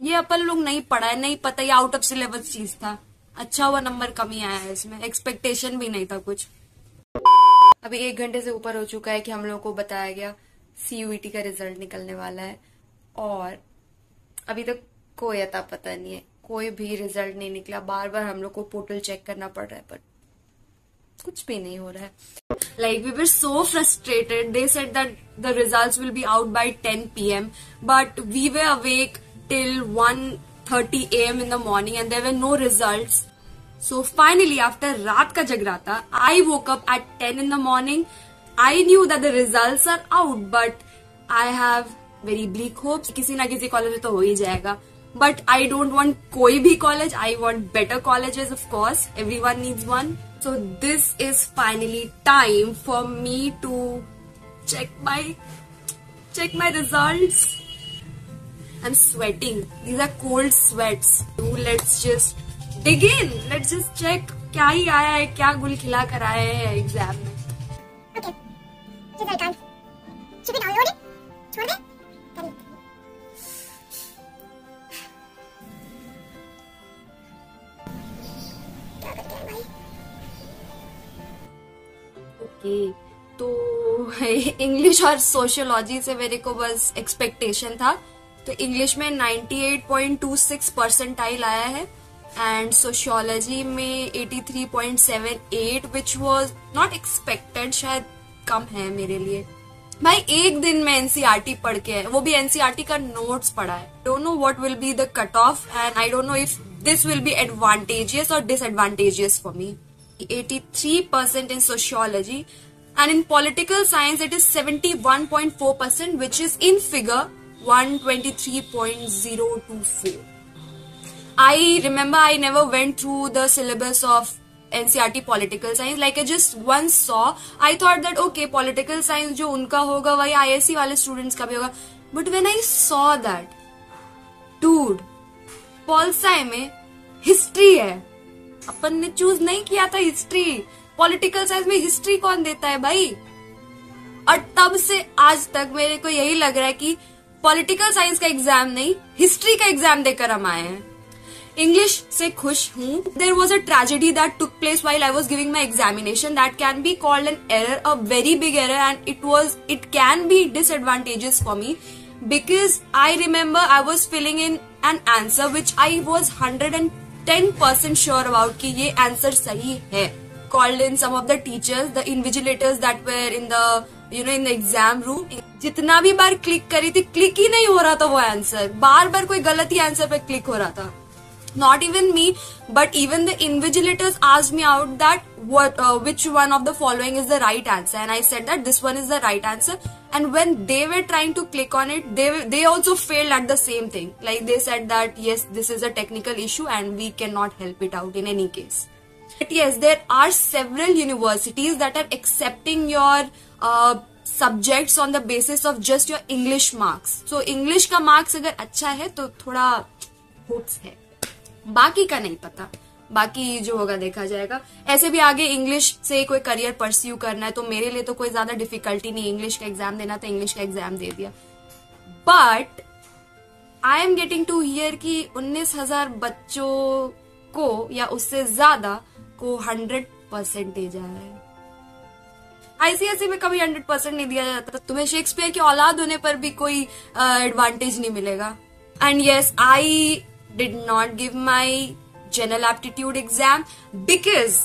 ये अपन लोग नहीं पढ़ा है, नहीं पता, ये आउट ऑफ सिलेबस चीज था। अच्छा हुआ नंबर कम ही आया है इसमें, एक्सपेक्टेशन भी नहीं था कुछ। अभी 1 घंटे से ऊपर हो चुका है कि हम लोगों को बताया गया CUET का रिजल्ट निकलने वाला है, और अभी तक कोई अता पता नहीं है, कोई भी रिजल्ट नहीं निकला। बार बार हम लोग को पोर्टल चेक करना पड़ रहा है, पर कुछ भी नहीं हो रहा है। Like we were so frustrated. They said that the results will be out by 10 p.m. But we were awake till 1:30 a.m. in the morning and there were no results. So finally, after रात का जगराता, I woke up at 10 in the morning. I knew that the results are out, but I have very bleak hopes. किसी ना किसी college में तो हो ही जाएगा. But I don't want कोई भी college. I want better colleges, of course. Everyone needs one. So this is finally time for me to check my results. I'm sweating. These are cold sweats. So let's just dig in. Let's just check क्या ही आया है, क्या गुल खिला कर आए हैं exam में. Okay. Result time. Should we download it? छोड़ दे? कर लो. क्या करते हैं भाई? ओके, तो इंग्लिश और सोशियोलॉजी से मेरे को बस एक्सपेक्टेशन था. तो इंग्लिश में 98.26 परसेंटाइल आया है एंड सोशियोलॉजी में 83.78 विच वॉज नॉट एक्सपेक्टेड. शायद कम है मेरे लिए. भाई एक दिन में एनसीईआरटी पढ़ के है, वो भी एनसीईआरटी का नोट्स पढ़ा है. Don't know what will be the cut off and I don't know if this will be advantageous or disadvantageous for me. 83% in sociology, and in political science it is 71.4%, which is in figure 123.024. I remember I never went through the syllabus of NCERT political science. Like I just once saw, I thought that okay, political science जो उनका होगा वही ISC वाले students का भी होगा. But when I saw that, dude, pol sci में history है. अपन ने चूज नहीं किया था हिस्ट्री. पॉलिटिकल साइंस में हिस्ट्री कौन देता है भाई? और तब से आज तक मेरे को यही लग रहा है कि पॉलिटिकल साइंस का एग्जाम नहीं, हिस्ट्री का एग्जाम देकर हम आए हैं. इंग्लिश से खुश हूं. There was a tragedy that took place while I was giving my examination. That can be called an error, a very big error, and it can be disadvantages for me. Because I remember I was filling in an answer which I was 110% sure about कि ये answer सही है. Called in some of the teachers, the invigilators that were in the in the exam room. जितना भी बार click करी थी, click ही नहीं हो रहा था वो आंसर. बार बार कोई गलत ही आंसर पे क्लिक हो रहा था. Not even me, but even the invigilators asked me out that which one of the following is the right answer, and I said that this one is the right answer. And when they were trying to click on it, they also failed at the same thing. Like they said that yes, this is a technical issue and we cannot help it out in any case. But yes, there are several universities that are accepting your subjects on the basis of just your English marks. So English का marks अगर अच्छा है तो थोड़ा hopes है. बाकी का नहीं पता, बाकी जो होगा देखा जाएगा. ऐसे भी आगे इंग्लिश से कोई करियर परस्यू करना है तो मेरे लिए तो कोई ज्यादा डिफिकल्टी नहीं. इंग्लिश का एग्जाम देना था, इंग्लिश का एग्जाम दे दिया. But I am getting to hear कि 19,000 बच्चों को या उससे ज्यादा को 100% दे जा रहा है. आईसीएसई में कभी 100% नहीं दिया जाता. तुम्हें शेक्सपियर की औलाद होने पर भी कोई एडवांटेज नहीं मिलेगा. And yes, I did not give my general aptitude exam because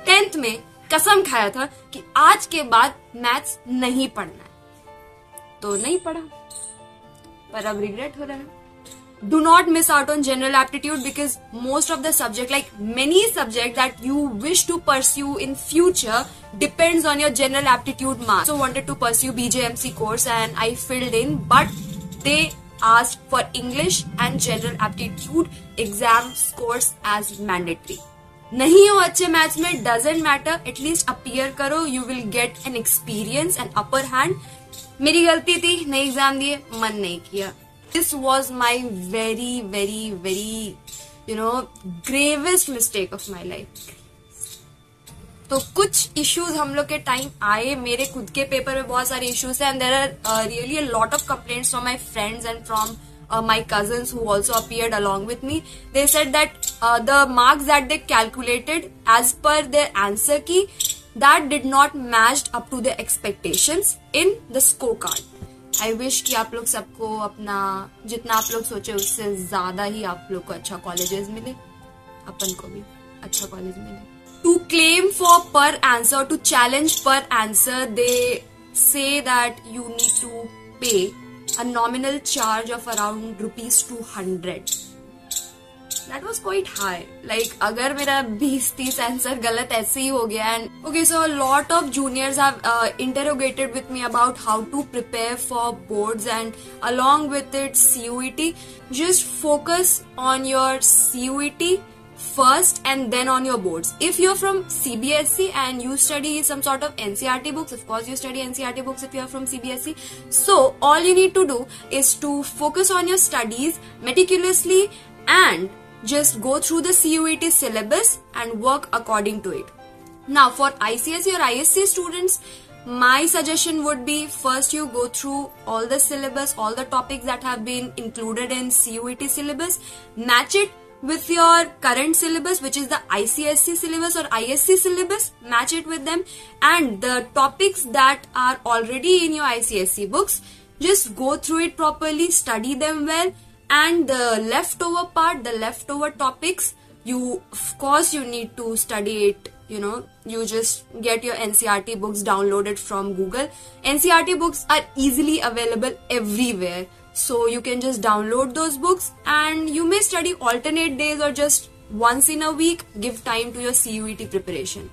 10th में कसम खाया था कि आज के बाद मैथ्स नहीं पढ़ना है, तो नहीं पढ़ा, पर अब रिग्रेट हो रहा है. Do not miss out on general aptitude because most of the subject, like many subjects that you wish to pursue in future, depends on your general aptitude marks. So wanted to pursue BJMC course and I filled in, but they asked for English and general aptitude exam scores as mandatory. नहीं हो अच्छे maths में, doesn't matter, at least appear करो, you will get an experience and upper hand. मेरी गलती थी, नहीं exam दिए, मन नहीं किया. This was my very very very gravest mistake of my life. तो कुछ इश्यूज हम लोग के टाइम आए. मेरे खुद के पेपर में बहुत सारे इश्यूज है and there are really a lot of complaints from my friends and from my cousins who also appeared along with me, they said that the marks that they calculated as per their answer key, that did not matched up to their expectations in the scorecard. I wish कि आप लोग सबको अपना जितना आप लोग सोचे उससे ज्यादा ही आप लोग को अच्छा कॉलेजेस मिले, अपन को भी अच्छा कॉलेज मिले. To claim for per answer, to challenge per answer, they say that you need to pay a nominal charge of around ₹200. That was quite high. Like अगर मेरा 20-30 आंसर गलत ऐसे ही हो गया. And okay, so a lot of juniors have interrogated with me about how to prepare for boards and along with it CUET. Just focus on your CUET first and then on your boards. If you're from CBSE and you study some sort of NCERT books, of course you study NCERT books if you're from CBSE. So all you need to do is to focus on your studies meticulously and just go through the CUET syllabus and work according to it. Now for ICSE or ISC students, my suggestion would be first you go through all the syllabus, all the topics that have been included in CUET syllabus, match it with your current syllabus, which is the ICSE syllabus or ISC syllabus, match it with them, and the topics that are already in your ICSE books, just go through it properly, study them well, and the leftover part, the leftover topics, you of course you need to study it. You just get your NCERT books downloaded from Google. NCERT books are easily available everywhere. So you can just download those books and you may study alternate days or just once in a week, give time to your CUET preparation.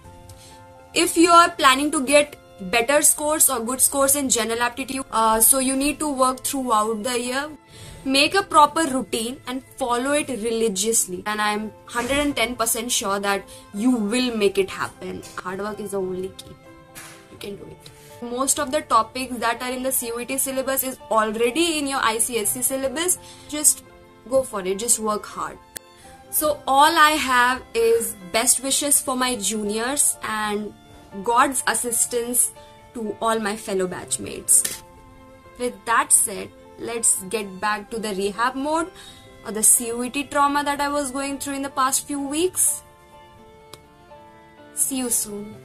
If you are planning to get better scores or good scores in general aptitude, so you need to work throughout the year. Make a proper routine and follow it religiously. And I'm 110% sure that you will make it happen. Hard work is the only key. You can do it. Most of the topics that are in the CUET syllabus is already in your ICSE syllabus. Just go for it. Just work hard. So all I have is best wishes for my juniors and God's assistance to all my fellow batchmates. With that said, let's get back to the rehab mode or the CUET trauma that I was going through in the past few weeks. See you soon.